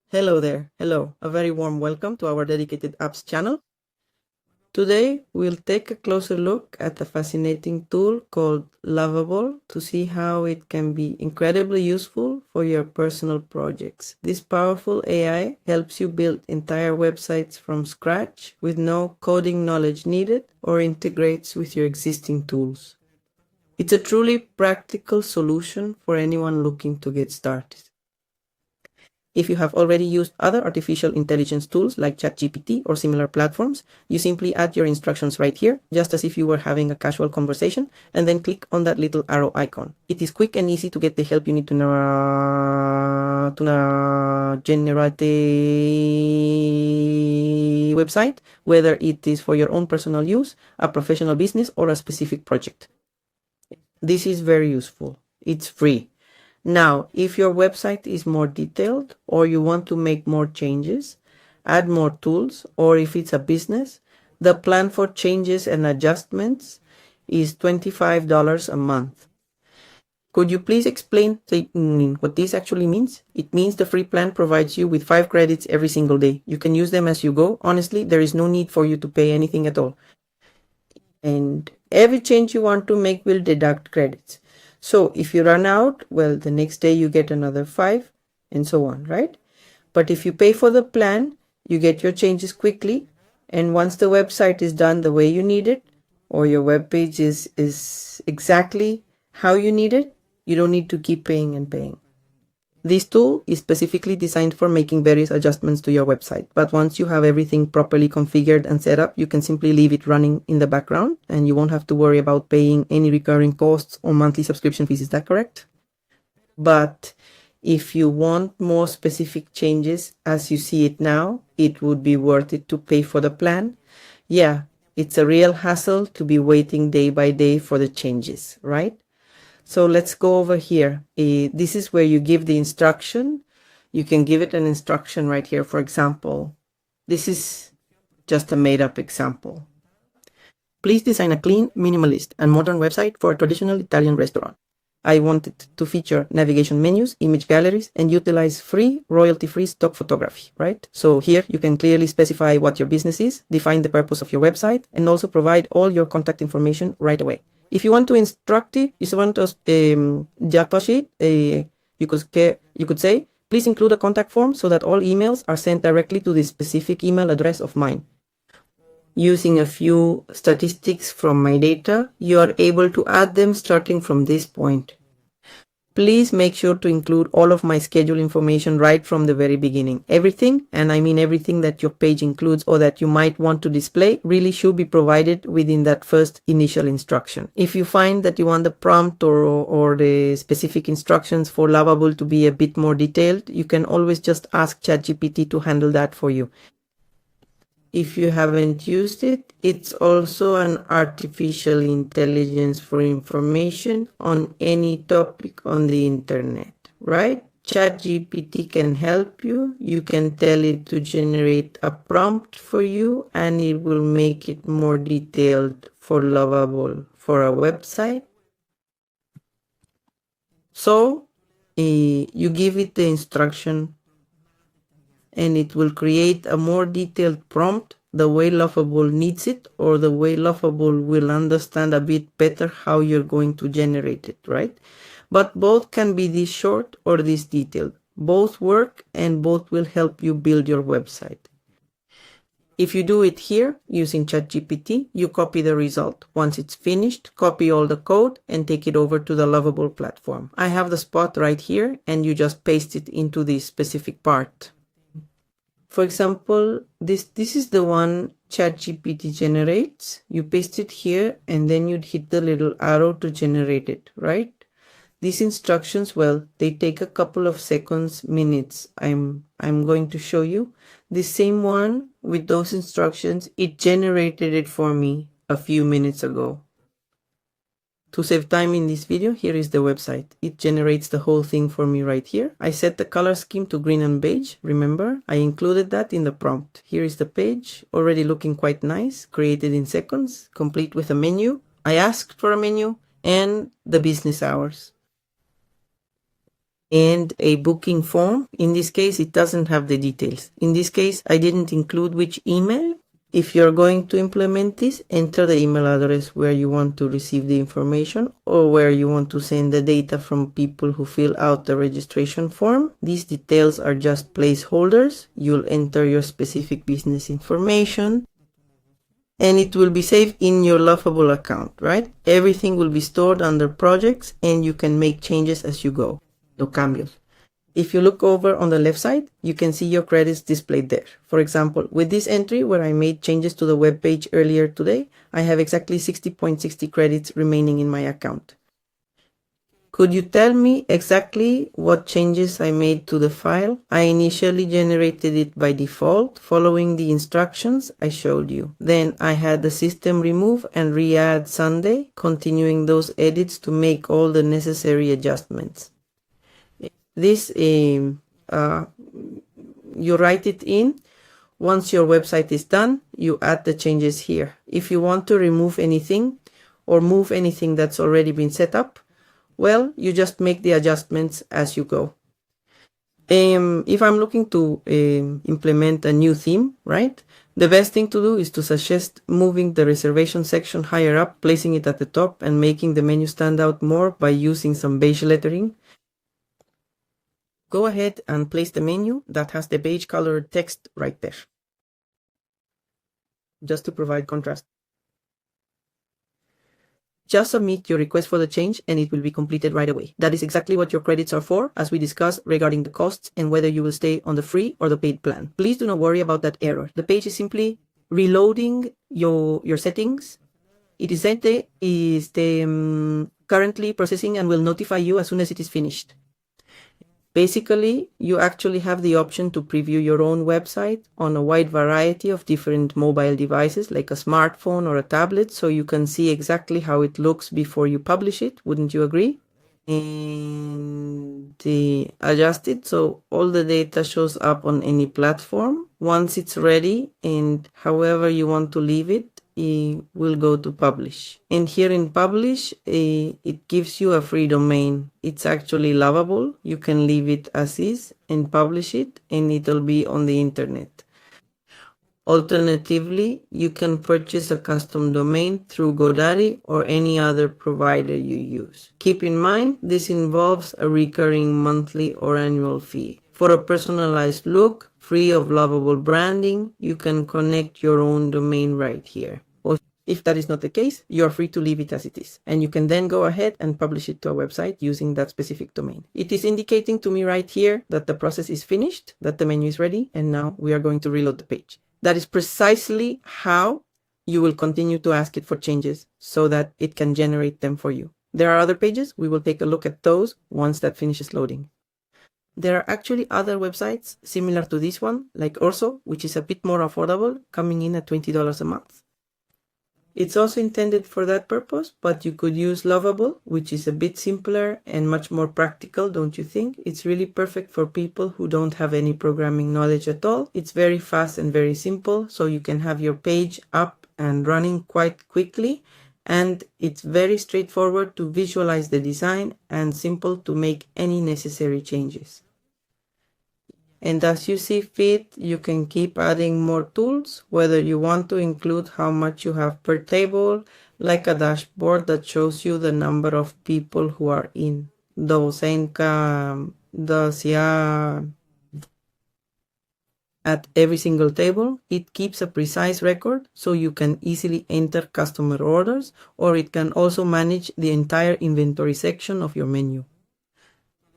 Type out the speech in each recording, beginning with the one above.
Hello there. Hello. A very warm welcome to our dedicated apps channel. Today, we'll take a closer look at the fascinating tool called Lovable to see how it can be incredibly useful for your personal projects. This powerful AI helps you build entire websites from scratch with no coding knowledge needed or integrates with your existing tools. It's a truly practical solution for anyone looking to get started. If you have already used other artificial intelligence tools like ChatGPT or similar platforms, you simply add your instructions right here, just as if you were having a casual conversation, and then click on that little arrow icon. It is quick and easy to get the help you need to generate a website, whether it is for your own personal use, a professional business, or a specific project. This is very useful. It's free. Now, if your website is more detailed or you want to make more changes, add more tools, or if it's a business, the plan for changes and adjustments is $25 a month. Could you please explain what this actually means? It means the free plan provides you with 5 credits every single day. You can use them as you go. Honestly, there is no need for you to pay anything at all. And every change you want to make will deduct credits. So if you run out, well, the next day you get another 5 and so on, right? But if you pay for the plan, you get your changes quickly. And once the website is done the way you need it, or your web page is exactly how you need it, you don't need to keep paying and paying. This tool is specifically designed for making various adjustments to your website, but once you have everything properly configured and set up, you can simply leave it running in the background and you won't have to worry about paying any recurring costs or monthly subscription fees. Is that correct? But if you want more specific changes as you see it now, it would be worth it to pay for the plan. Yeah, it's a real hassle to be waiting day by day for the changes, right? So let's go over here. This is where you give the instruction. You can give it an instruction right here. For example, this is just a made-up example. Please design a clean, minimalist, and modern website for a traditional Italian restaurant. I want it to feature navigation menus, image galleries, and utilize free, royalty-free stock photography, right? So here you can clearly specify what your business is, define the purpose of your website, and also provide all your contact information right away. If you want to instruct it, if you want to sheet, you could say, please include a contact form so that all emails are sent directly to the specific email address of mine. Using a few statistics from my data, you are able to add them starting from this point. Please make sure to include all of my schedule information right from the very beginning. Everything, and I mean everything that your page includes or that you might want to display, really should be provided within that first initial instruction. If you find that you want the prompt or the specific instructions for Lovable to be a bit more detailed, you can always just ask ChatGPT to handle that for you. If you haven't used it, it's also an artificial intelligence for information on any topic on the internet, right? ChatGPT can help you. You can tell it to generate a prompt for you and it will make it more detailed for Lovable for a website. So you give it the instruction and it will create a more detailed prompt the way Lovable needs it, or the way Lovable will understand a bit better how you're going to generate it, right? But both can be this short or this detailed. Both work and both will help you build your website. If you do it here using ChatGPT, you copy the result. Once it's finished, copy all the code and take it over to the Lovable platform. I have the spot right here and you just paste it into this specific part. For example, this is the one ChatGPT generates. You paste it here and then you'd hit the little arrow to generate it, right? These instructions, well, they take a couple of seconds, minutes. I'm going to show you. The same one with those instructions, it generated it for me a few minutes ago. To save time in this video, here is the website. It generates the whole thing for me right here. I set the color scheme to green and beige. Remember, I included that in the prompt. Here is the page, already looking quite nice, created in seconds, complete with a menu. I asked for a menu and the business hours. and a booking form. In this case, it doesn't have the details. In this case, I didn't include which email. If you're going to implement this, enter the email address where you want to receive the information or where you want to send the data from people who fill out the registration form. These details are just placeholders. You'll enter your specific business information and it will be saved in your Lovable account, right? Everything will be stored under projects and you can make changes as you go. No cambios. If you look over on the left side, you can see your credits displayed there. For example, with this entry where I made changes to the web page earlier today, I have exactly 60.60 credits remaining in my account. Could you tell me exactly what changes I made to the file? I initially generated it by default, following the instructions I showed you. Then I had the system remove and re-add Sunday, continuing those edits to make all the necessary adjustments. This, you write it in. Once your website is done, you add the changes here. If you want to remove anything or move anything that's already been set up, well, you just make the adjustments as you go. If I'm looking to implement a new theme, right, the best thing to do is to suggest moving the reservation section higher up, placing it at the top, and making the menu stand out more by using some beige lettering. Go ahead and place the menu that has the beige colored text right there, just to provide contrast. Just submit your request for the change and it will be completed right away. That is exactly what your credits are for, as we discussed regarding the costs and whether you will stay on the free or the paid plan. Please do not worry about that error. The page is simply reloading your settings. It is currently processing and will notify you as soon as it is finished. Basically, you actually have the option to preview your own website on a wide variety of different mobile devices, like a smartphone or a tablet, so you can see exactly how it looks before you publish it. Wouldn't you agree? And adjust it so all the data shows up on any platform. Once it's ready, and however you want to leave it, it will go to publish. And here in publish, it gives you a free domain. It's actually Lovable. You can leave it as is and publish it, and it'll be on the internet. Alternatively, you can purchase a custom domain through GoDaddy or any other provider you use. Keep in mind, this involves a recurring monthly or annual fee. For a personalized look, free of Lovable branding, you can connect your own domain right here. Or if that is not the case, you're free to leave it as it is, and you can then go ahead and publish it to a website using that specific domain. It is indicating to me right here that the process is finished, that the menu is ready, and now we are going to reload the page. That is precisely how you will continue to ask it for changes so that it can generate them for you. There are other pages. We will take a look at those once that finishes loading. There are actually other websites similar to this one, like Orso, which is a bit more affordable, coming in at $20 a month. It's also intended for that purpose, but you could use Lovable, which is a bit simpler and much more practical, don't you think? It's really perfect for people who don't have any programming knowledge at all. It's very fast and very simple, so you can have your page up and running quite quickly. And it's very straightforward to visualize the design and simple to make any necessary changes. And as you see fit, you can keep adding more tools, whether you want to include how much you have per table, like a dashboard that shows you the number of people who are in. At every single table, it keeps a precise record so you can easily enter customer orders, or it can also manage the entire inventory section of your menu.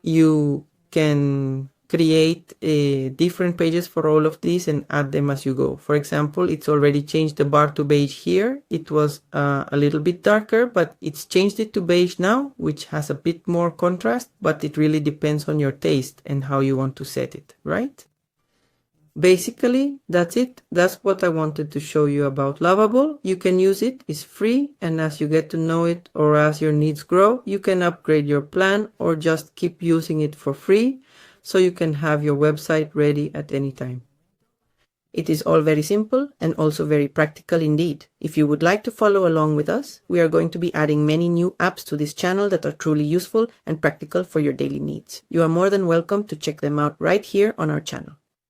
You can create different pages for all of these and add them as you go. For example, it's already changed the bar to beige here. It was a little bit darker, but it's changed it to beige now, which has a bit more contrast, but it really depends on your taste and how you want to set it, right? Basically, that's it. That's what I wanted to show you about Lovable. You can use it. It's free, and as you get to know it or as your needs grow, you can upgrade your plan or just keep using it for free so you can have your website ready at any time. It is all very simple and also very practical indeed. If you would like to follow along with us, we are going to be adding many new apps to this channel that are truly useful and practical for your daily needs. You are more than welcome to check them out right here on our channel.